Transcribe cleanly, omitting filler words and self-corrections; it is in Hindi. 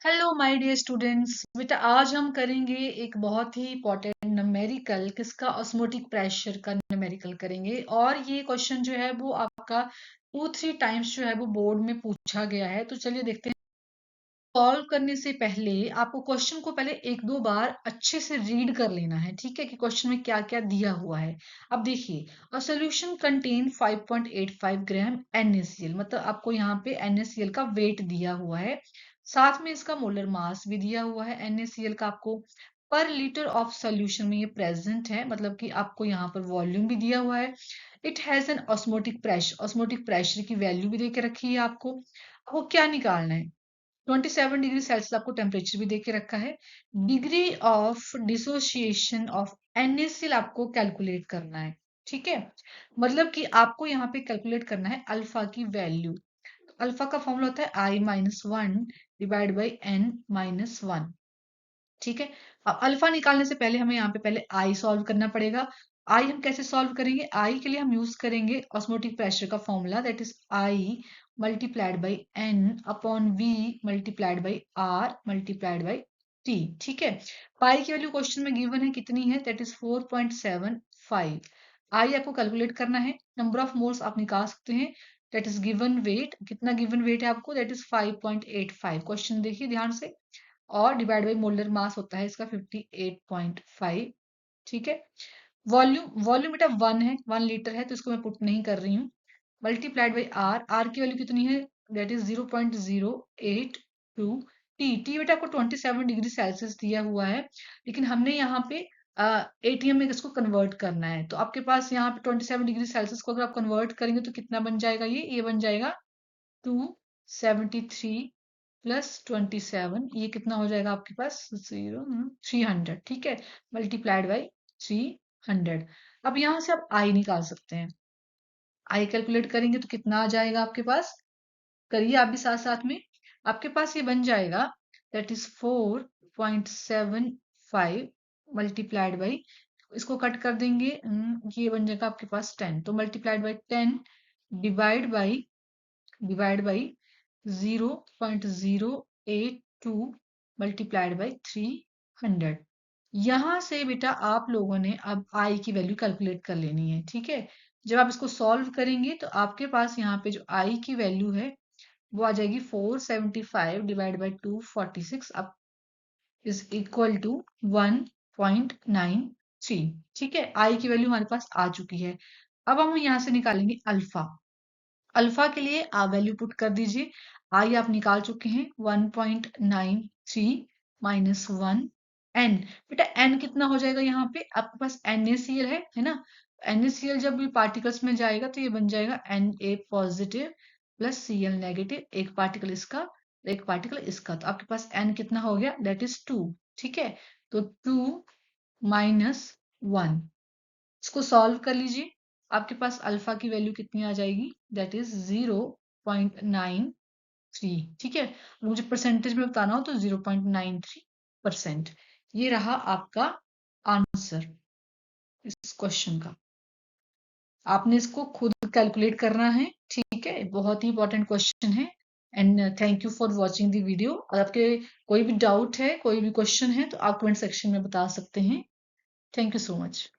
Hello my dear students. बेटा आज हम करेंगे एक बहुत ही इंपॉर्टेंट न्यूमेरिकल, किसका? ऑस्मोटिक प्रेशर का न्यूमेरिकल करेंगे। और ये क्वेश्चन जो है वो आपका 2-3 टाइम्स जो है वो बोर्ड में पूछा गया है। तो चलिए देखते हैं। सॉल्व करने से पहले आपको क्वेश्चन को पहले एक दो बार अच्छे से रीड कर लेना है, ठीक है, कि क्वेश्चन में क्या क्या दिया हुआ है। अब देखिए, a solution contain 5.85 gram NaCl, मतलब आपको यहाँ पे NaCl का वेट दिया हुआ है, साथ में इसका मोलर मास भी दिया हुआ है NaCl का आपको। पर लीटर ऑफ सोल्यूशन में ये प्रेजेंट है, मतलब कि आपको यहाँ पर वॉल्यूम भी दिया हुआ है। It has an osmotic pressure की वैल्यू भी दे के रखी है आपको। वो क्या निकालना है? 27 डिग्री सेल्सियस आपको टेम्परेचर भी देके रखा है। Degree of dissociation of NaCl आपको कैलकुलेट करना है, ठीक है। मतलब कि आपको यहाँ पे कैलकुलेट करना है अल्फा की वैल्यू। अल्फा का फॉर्मूला होता है I-1 डिवाइड बाई N-1, ठीक है। अब अल्फा निकालने से पहले हमें यहाँ पे पहले आई सॉल्व करना पड़ेगा। आई हम कैसे सॉल्व करेंगे? आई के लिए हम यूज करेंगे ऑस्मोटिक प्रेशर का formula, that is I multiplied by N upon V multiplied by R multiplied by T, ठीक है। पाई की वैल्यू क्वेश्चन में गिवन है, कितनी है? That is 4.75। आई आपको कैलकुलेट करना है। नंबर ऑफ मोल्स आप निकाल सकते हैं। दैट इज गिवन वेट, कितना गिवन वेट है आपको? That is 5.85। क्वेश्चन देखिए ध्यान से। और डिवाइड बाई मोलर मास होता है इसका 58.5, ठीक है। वॉल्यूम बेटा 1 है, 1 लीटर है, तो इसको मैं पुट नहीं कर रही हूँ। मल्टीप्लाइड बाई आर, आर की वैल्यू कितनी है? That is 0.082। टी बेटा आपको 27 डिग्री सेल्सियस दिया हुआ है, लेकिन हमने यहाँ पे एटीएम में इसको कन्वर्ट करना है। तो आपके पास यहाँ पे 27 डिग्री सेल्सियस को अगर आप कन्वर्ट करेंगे तो कितना बन जाएगा? ये बन जाएगा 273 प्लस 27, ये कितना हो जाएगा आपके पास? 300, ठीक है, मल्टीप्लाइड बाई 300। अब यहां से आप आई निकाल सकते हैं। आई कैलकुलेट करेंगे तो कितना आ जाएगा आपके पास? करिए आप भी साथ साथ में। आपके पास ये बन जाएगा, दैट इज 4.75 मल्टीप्लाइड बाई, इसको कट कर देंगे, ये बन जाएगा आपके पास 10, तो multiplied by 10 divide by 0.082 multiplied by 300। यहां से बेटा आप लोगों ने अब आई की वैल्यू कैलकुलेट कर लेनी है, ठीक है। जब आप इसको सॉल्व करेंगे तो आपके पास यहाँ पे जो आई की वैल्यू है वो आ जाएगी 475 डिवाइड बाई 246 अब इज इक्वल टू 1.93, ठीक है। आई की वैल्यू हमारे पास आ चुकी है। अब हम यहाँ से निकालेंगे अल्फा। अल्फा के लिए आप वैल्यू पुट कर दीजिए। आई आप निकाल चुके हैं 1.93 माइनस 1। एन, बेटा एन कितना हो जाएगा? यहाँ पे आपके पास NaCl है ना। NaCl जब भी पार्टिकल्स में जाएगा तो ये बन जाएगा Na positive plus Cl negative, एक पार्टिकल इसका एक पार्टिकल इसका, तो आपके पास n कितना हो गया? दैट इज 2, ठीक है। तो 2 माइनस 1, इसको सॉल्व कर लीजिए। आपके पास अल्फा की वैल्यू कितनी आ जाएगी? दैट इज 0.93, ठीक है। मुझे परसेंटेज में बताना हो तो 0.93%। ये रहा आपका आंसर इस क्वेश्चन का। आपने इसको खुद कैलकुलेट करना है, ठीक है। बहुत ही इंपॉर्टेंट क्वेश्चन है। And thank you for watching the video. और आपके कोई भी डाउट है, कोई भी क्वेश्चन है, तो आप कमेंट सेक्शन में बता सकते हैं। Thank you so much.